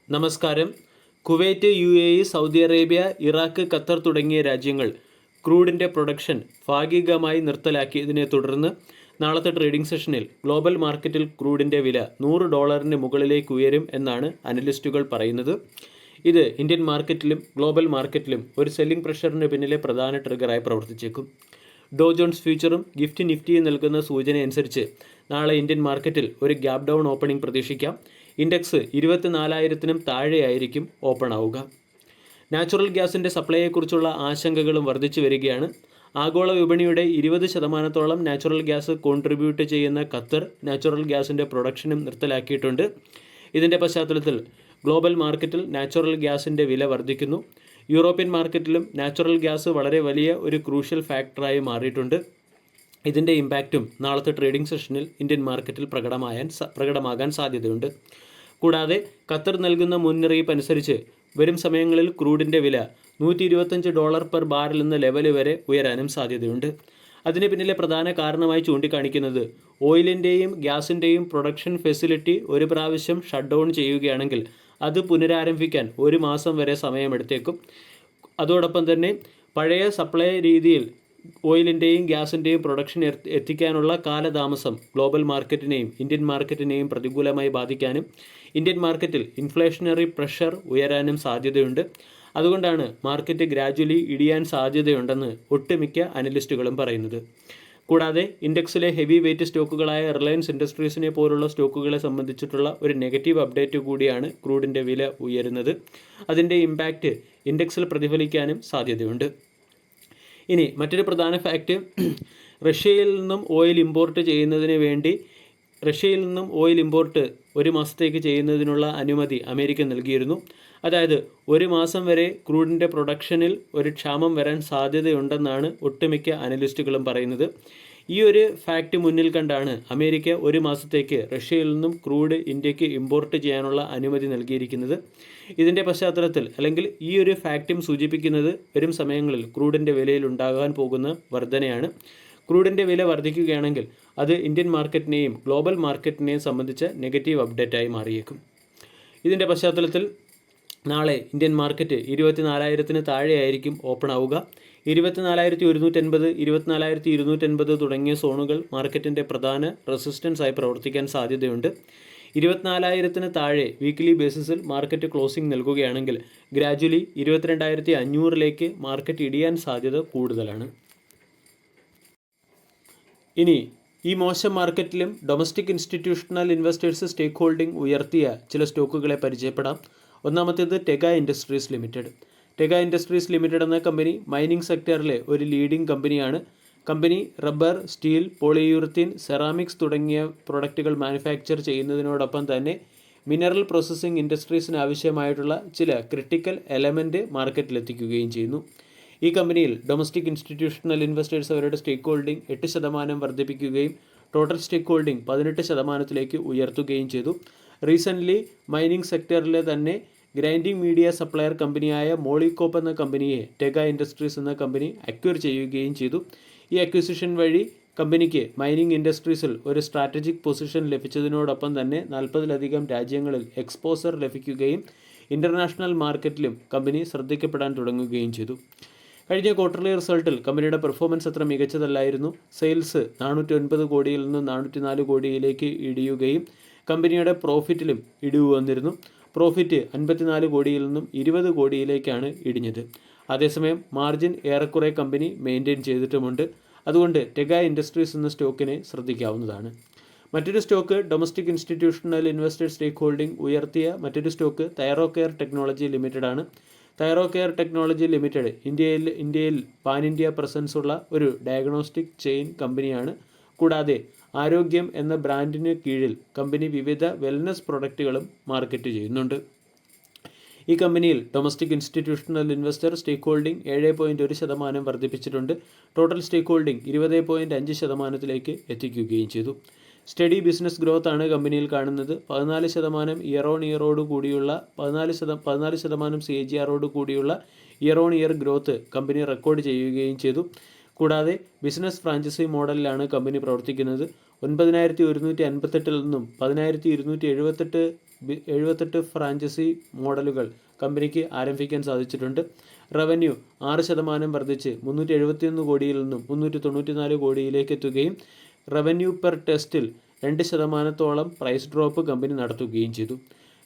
നമസ്കാരം. Kuwait, Saudi Arabia, Iraq, Qatar തുടങ്ങിയ രാജ്യങ്ങൾ ക്രൂഡിൻ്റെ പ്രൊഡക്ഷൻ ഭാഗികമായി നിർത്തലാക്കിയതിനെ തുടർന്ന് നാളത്തെ ട്രേഡിംഗ് സെഷനിൽ ഗ്ലോബൽ മാർക്കറ്റിൽ ക്രൂഡിൻ്റെ വില $100 മുകളിലേക്ക് ഉയരും എന്നാണ് അനലിസ്റ്റുകൾ പറയുന്നത്. ഇത് ഇന്ത്യൻ മാർക്കറ്റിലും ഗ്ലോബൽ മാർക്കറ്റിലും ഒരു സെല്ലിംഗ് പ്രഷറിന് പിന്നിലെ പ്രധാന ട്രിഗറായി പ്രവർത്തിച്ചേക്കും. ഡോ ജോൺസ് ഫ്യൂച്ചറും ഗിഫ്റ്റ് നിഫ്റ്റിയും നൽകുന്ന സൂചനയനുസരിച്ച് നാളെ ഇന്ത്യൻ മാർക്കറ്റിൽ ഒരു ഗ്യാപ് ഡൗൺ ഓപ്പണിംഗ് പ്രതീക്ഷിക്കാം. ഇൻഡെക്സ് 24,000-നും താഴെയായിരിക്കും ഓപ്പൺ ആവുക. നാച്ചുറൽ ഗ്യാസിൻ്റെ സപ്ലൈയെക്കുറിച്ചുള്ള ആശങ്കകളും വർദ്ധിച്ചു വരികയാണ്. ആഗോള വിപണിയുടെ 20% നാച്ചുറൽ ഗ്യാസ് കോൺട്രിബ്യൂട്ട് ചെയ്യുന്ന ഖത്തർ നാച്ചുറൽ ഗ്യാസിൻ്റെ പ്രൊഡക്ഷനും നിർത്തലാക്കിയിട്ടുണ്ട്. ഇതിൻ്റെ പശ്ചാത്തലത്തിൽ ഗ്ലോബൽ മാർക്കറ്റിൽ നാച്ചുറൽ ഗ്യാസിൻ്റെ വില വർദ്ധിക്കുന്നു. യൂറോപ്യൻ മാർക്കറ്റിലും നാച്ചുറൽ ഗ്യാസ് വളരെ വലിയ ഒരു ക്രൂഷ്യൽ ഫാക്ടറായി മാറിയിട്ടുണ്ട്. ഇതിൻ്റെ ഇമ്പാക്റ്റും നാളത്തെ ട്രേഡിംഗ് സെഷനിൽ ഇന്ത്യൻ മാർക്കറ്റിൽ പ്രകടമാകാൻ സാധ്യതയുണ്ട്. കൂടാതെ ഖത്തർ നൽകുന്ന മുന്നറിയിപ്പ് അനുസരിച്ച് വരും സമയങ്ങളിൽ ക്രൂഡിൻ്റെ വില $125 പെർ ബാരൽ എന്ന ലെവൽ വരെ ഉയരാനും സാധ്യതയുണ്ട്. അതിന് പിന്നിലെ പ്രധാന കാരണമായി ചൂണ്ടിക്കാണിക്കുന്നത് ഓയിലിൻ്റെയും ഗ്യാസിൻ്റെയും പ്രൊഡക്ഷൻ ഫെസിലിറ്റി ഒരു പ്രാവശ്യം ഷട്ട് ഡൗൺ ചെയ്യുകയാണെങ്കിൽ അത് പുനരാരംഭിക്കാൻ 1 മാസം വരെ സമയമെടുത്തേക്കും. അതോടൊപ്പം തന്നെ പഴയ സപ്ലൈ രീതിയിൽ ഓയിലിൻ്റെയും ഗ്യാസിൻ്റെയും പ്രൊഡക്ഷൻ എത്തിക്കാനുള്ള കാലതാമസം ഗ്ലോബൽ മാർക്കറ്റിനെയും ഇന്ത്യൻ മാർക്കറ്റിനെയും പ്രതികൂലമായി ബാധിക്കാനും ഇന്ത്യൻ മാർക്കറ്റിൽ ഇൻഫ്ലേഷണറി പ്രഷർ ഉയരാനും സാധ്യതയുണ്ട്. അതുകൊണ്ടാണ് മാർക്കറ്റ് ഗ്രാജ്വലി ഇടിയാൻ സാധ്യതയുണ്ടെന്ന് ഒട്ടുമിക്ക അനലിസ്റ്റുകളും പറയുന്നത്. കൂടാതെ ഇൻഡെക്സിലെ ഹെവി വെയ്റ്റ് സ്റ്റോക്കുകളായ റിലയൻസ് ഇൻഡസ്ട്രീസിനെ പോലുള്ള സ്റ്റോക്കുകളെ സംബന്ധിച്ചിട്ടുള്ള ഒരു നെഗറ്റീവ് അപ്ഡേറ്റ് കൂടിയാണ് ക്രൂഡിൻ്റെ വില ഉയരുന്നത്. അതിൻ്റെ ഇമ്പാക്റ്റ് ഇൻഡെക്സിൽ പ്രതിഫലിക്കാനും സാധ്യതയുണ്ട്. ഇനി മറ്റൊരു പ്രധാന ഫാക്റ്റ്, റഷ്യയിൽ നിന്നും ഓയിൽ ഇമ്പോർട്ട് 1 മാസത്തേക്ക് ചെയ്യുന്നതിനുള്ള അനുമതി അമേരിക്ക നൽകിയിരുന്നു. അതായത് 1 മാസം വരെ ക്രൂഡിൻ്റെ പ്രൊഡക്ഷനിൽ ഒരു ക്ഷാമം വരാൻ സാധ്യതയുണ്ടെന്നാണ് ഒട്ടുമിക്ക അനലിസ്റ്റുകളും പറയുന്നത്. ഈ ഒരു ഫാക്റ്റ് മുന്നിൽ കണ്ടാണ് അമേരിക്ക 1 മാസത്തേക്ക് റഷ്യയിൽ നിന്നും ക്രൂഡ് ഇന്ത്യക്ക് ഇമ്പോർട്ട് ചെയ്യാനുള്ള അനുമതി നൽകിയിരിക്കുന്നത്. ഇതിൻ്റെ പശ്ചാത്തലത്തിൽ അല്ലെങ്കിൽ ഈ ഒരു ഫാക്റ്റും സൂചിപ്പിക്കുന്നത് വരും സമയങ്ങളിൽ ക്രൂഡിൻ്റെ വിലയിൽ ഉണ്ടാകാൻ പോകുന്ന വർധനയാണ്. ക്രൂഡിൻ്റെ വില വർദ്ധിക്കുകയാണെങ്കിൽ അത് ഇന്ത്യൻ മാർക്കറ്റിനെയും ഗ്ലോബൽ മാർക്കറ്റിനെയും സംബന്ധിച്ച നെഗറ്റീവ് അപ്ഡേറ്റായി മാറിയേക്കും. ഇതിൻ്റെ പശ്ചാത്തലത്തിൽ നാളെ ഇന്ത്യൻ മാർക്കറ്റ് 24,000-ന് താഴെയായിരിക്കും ഓപ്പൺ ആവുക. 24,180, 24,280 തുടങ്ങിയ സോണുകൾ മാർക്കറ്റിൻ്റെ പ്രധാന റെസിസ്റ്റൻസായി പ്രവർത്തിക്കാൻ സാധ്യതയുണ്ട്. 24,000-ന് താഴെ വീക്ക്ലി ബേസിസിൽ മാർക്കറ്റ് ക്ലോസിംഗ് നൽകുകയാണെങ്കിൽ ഗ്രാജ്വലി 22,500-ലേക്ക് മാർക്കറ്റ് ഇടിയാൻ സാധ്യത കൂടുതലാണ്. ഇനി ഈ മോശം മാർക്കറ്റിലും domestic institutional investors stake holding ഉയർത്തിയ ചില സ്റ്റോക്കുകളെ പരിചയപ്പെടാം. ഒന്നാമത്തേത് Tega Industries Limited. Tega Industries Limited എന്ന കമ്പനി മൈനിങ് സെക്ടറിലെ ഒരു ലീഡിംഗ് കമ്പനിയാണ്. Company rubber, steel, polyurethane, ceramics തുടങ്ങിയ പ്രൊഡക്റ്റുകൾ മാനുഫാക്ചർ ചെയ്യുന്നതിനോടൊപ്പം തന്നെ മിനറൽ പ്രോസസ്സിംഗ് ഇൻഡസ്ട്രീസിന് ആവശ്യമായിട്ടുള്ള ചില ക്രിട്ടിക്കൽ എലമെൻറ്റ് മാർക്കറ്റിലെത്തിക്കുകയും ചെയ്യുന്നു. ഈ കമ്പനിയിൽ ഡൊമസ്റ്റിക് ഇൻസ്റ്റിറ്റ്യൂഷണൽ ഇൻവെസ്റ്റേഴ്സ് അവരുടെ സ്റ്റേക്ക് ഹോൾഡിംഗ് 8% വർദ്ധിപ്പിക്കുകയും ടോട്ടൽ സ്റ്റേക്ക് ഹോൾഡിംഗ് 18%-ലേക്ക് ഉയർത്തുകയും ചെയ്തു. റീസെൻ്റ്ലി മൈനിങ് സെക്ടറിലെ തന്നെ ഗ്രൈൻഡിംഗ് മീഡിയ സപ്ലയർ കമ്പനിയായ മോളികോപ്പ് എന്ന കമ്പനിയെ ടെഗ ഇൻഡസ്ട്രീസ് എന്ന കമ്പനി അക്വയർ ചെയ്യുകയും ചെയ്തു. ഈ അക്വിസിഷൻ വഴി കമ്പനിക്ക് മൈനിങ് ഇൻഡസ്ട്രീസിൽ ഒരു സ്ട്രാറ്റജിക് പൊസിഷൻ ലഭിച്ചതിനോടൊപ്പം തന്നെ 40-ലധികം രാജ്യങ്ങളിൽ എക്സ്പോസർ ലഭിക്കുകയും ഇൻ്റർനാഷണൽ മാർക്കറ്റിലും കമ്പനി ശ്രദ്ധിക്കപ്പെടാൻ തുടങ്ങുകയും ചെയ്തു. കഴിഞ്ഞ ക്വാർട്ടർലി റിസൾട്ടിൽ കമ്പനിയുടെ പെർഫോമൻസ് അത്ര മികച്ചതല്ലായിരുന്നു. സെയിൽസ് 409 കോടിയിൽ നിന്ന് 404 കോടിയിലേക്ക് ഇടിയുകയും കമ്പനിയുടെ പ്രോഫിറ്റിലും ഇടിവ് വന്നിരുന്നു. പ്രോഫിറ്റ് 54 കോടിയിൽ നിന്നും 20 കോടിയിലേക്കാണ് ഇടിഞ്ഞത്. അതേസമയം മാർജിൻ ഏറെക്കുറെ കമ്പനി മെയിൻറ്റെയിൻ ചെയ്തിട്ടുമുണ്ട്. അതുകൊണ്ട് ടെഗ ഇൻഡസ്ട്രീസ് എന്ന സ്റ്റോക്കിനെ ശ്രദ്ധിക്കാവുന്നതാണ്. മറ്റൊരു stock domestic institutional investors stake holding ഉയർത്തിയ മറ്റൊരു സ്റ്റോക്ക് തൈറോകെയർ ടെക്നോളജി ലിമിറ്റഡ് ആണ്. തൈറോകെയർ ടെക്നോളജി ലിമിറ്റഡ് ഇന്ത്യയിൽ പാൻ ഇന്ത്യ പ്രസൻസ് ഉള്ള ഒരു ഡയഗ്നോസ്റ്റിക് ചെയിൻ കമ്പനിയാണ്. കൂടാതെ ആരോഗ്യം എന്ന ബ്രാൻഡിന് കീഴിൽ കമ്പനി വിവിധ വെൽനസ് പ്രൊഡക്റ്റുകളും മാർക്കറ്റ് ചെയ്യുന്നുണ്ട്. ഈ കമ്പനിയിൽ domestic institutional investor stake holding 7.1% വർദ്ധിപ്പിച്ചിട്ടുണ്ട്. ടോട്ടൽ സ്റ്റേക്ക് ഹോൾഡിംഗ് 20.5%-ലേക്ക് എത്തിക്കുകയും ചെയ്തു. സ്റ്റഡി ബിസിനസ് ഗ്രോത്ത് ആണ് കമ്പനിയിൽ കാണുന്നത്. 14% ഇയർ ഓൺ ഇയറോട് കൂടിയുള്ള 14% CAGR കൂടിയുള്ള year on year growth company record ചെയ്യുകയും ചെയ്തു. കൂടാതെ ബിസിനസ് ഫ്രാഞ്ചൈസി മോഡലിലാണ് കമ്പനി പ്രവർത്തിക്കുന്നത്. 9,158 നിന്നും 10,278 78 ഫ്രാഞ്ചൈസി മോഡലുകൾ കമ്പനിക്ക് ആരംഭിക്കാൻ സാധിച്ചിട്ടുണ്ട്. റവന്യൂ 6% വർദ്ധിച്ച് 371 കോടിയിൽ നിന്നും 394 കോടിയിലേക്ക് എത്തുകയും റവന്യൂ പെർ ടെസ്റ്റിൽ 2% പ്രൈസ് ഡ്രോപ്പ് കമ്പനി നടത്തുകയും ചെയ്തു.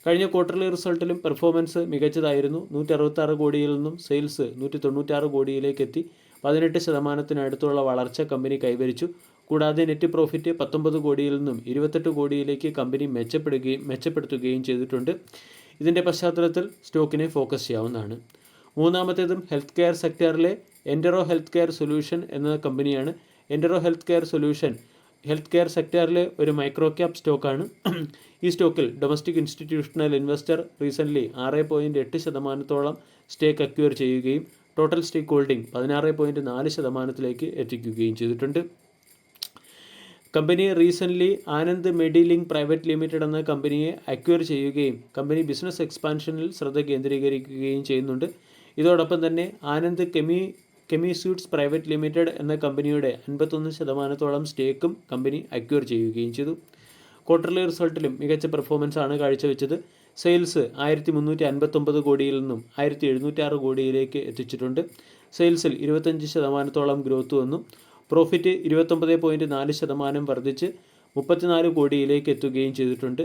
കഴിഞ്ഞ ക്വാർട്ടർലി റിസൾട്ടിലും പെർഫോമൻസ് മികച്ചതായിരുന്നു. 166 കോടിയിൽ നിന്നും സെയിൽസ് 196 കോടിയിലേക്ക് എത്തി 18% വളർച്ച കമ്പനി കൈവരിച്ചു. കൂടാതെ നെറ്റ് പ്രോഫിറ്റ് 19 കോടിയിൽ നിന്നും 28 കോടിയിലേക്ക് കമ്പനി മെച്ചപ്പെടുത്തുകയും ചെയ്തിട്ടുണ്ട്. ഇതിൻ്റെ പശ്ചാത്തലത്തിൽ സ്റ്റോക്കിനെ ഫോക്കസ് ചെയ്യാവുന്നതാണ്. മൂന്നാമത്തേതും ഹെൽത്ത് കെയർ സെക്ടറിലെ എൻഡറോ ഹെൽത്ത് കെയർ സൊല്യൂഷൻ എന്ന കമ്പനിയാണ്. Entero health care solution health care സെക്ടറിലെ ഒരു മൈക്രോ ക്യാപ് സ്റ്റോക്കാണ്. ഈ സ്റ്റോക്കിൽ domestic institutional investor recently 6.8% stake acquire ചെയ്യുകയും ടോട്ടൽ സ്റ്റേക്ക് ഹോൾഡിംഗ് 16.4% എത്തിക്കുകയും ചെയ്തിട്ടുണ്ട്. Company recently Anand Medilink Private Limited എന്ന കമ്പനിയെ അക്വയർ ചെയ്യുകയും കമ്പനി ബിസിനസ് എക്സ്പാൻഷനിൽ ശ്രദ്ധ കേന്ദ്രീകരിക്കുകയും ചെയ്യുന്നുണ്ട്. ഇതോടൊപ്പം തന്നെ ആനന്ദ് കെമിസ്യൂട്ട്സ് പ്രൈവറ്റ് ലിമിറ്റഡ് എന്ന കമ്പനിയുടെ 51% സ്റ്റേക്കും കമ്പനി അക്വയർ ചെയ്യുകയും ചെയ്തു. ക്വാർട്ടർലി റിസൾട്ടിലും മികച്ച പെർഫോമൻസ് ആണ് കാഴ്ചവെച്ചത്. സെയിൽസ് 1359 കോടിയിൽ നിന്നും 1706 കോടിയിലേക്ക് എത്തിച്ചിട്ടുണ്ട്. സെയിൽസിൽ 25% ഗ്രോത്ത് വന്നു. പ്രോഫിറ്റ് 29.4% വർദ്ധിച്ച് 34 കോടിയിലേക്ക് എത്തുകയും ചെയ്തിട്ടുണ്ട്.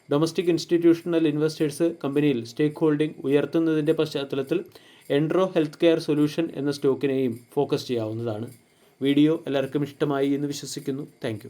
ഡൊമസ്റ്റിക് ഇൻസ്റ്റിറ്റ്യൂഷണൽ ഇൻവെസ്റ്റേഴ്സ് കമ്പനിയിൽ സ്റ്റേക്ക് ഹോൾഡിംഗ് ഉയർത്തുന്നതിൻ്റെ പശ്ചാത്തലത്തിൽ എൻഡറോ ഹെൽത്ത് കെയർ സൊല്യൂഷൻ എന്ന സ്റ്റോക്കിനെയും ഫോക്കസ് ചെയ്യാവുന്നതാണ്. വീഡിയോ എല്ലാവർക്കും ഇഷ്ടമായി എന്ന് വിശ്വസിക്കുന്നു. താങ്ക്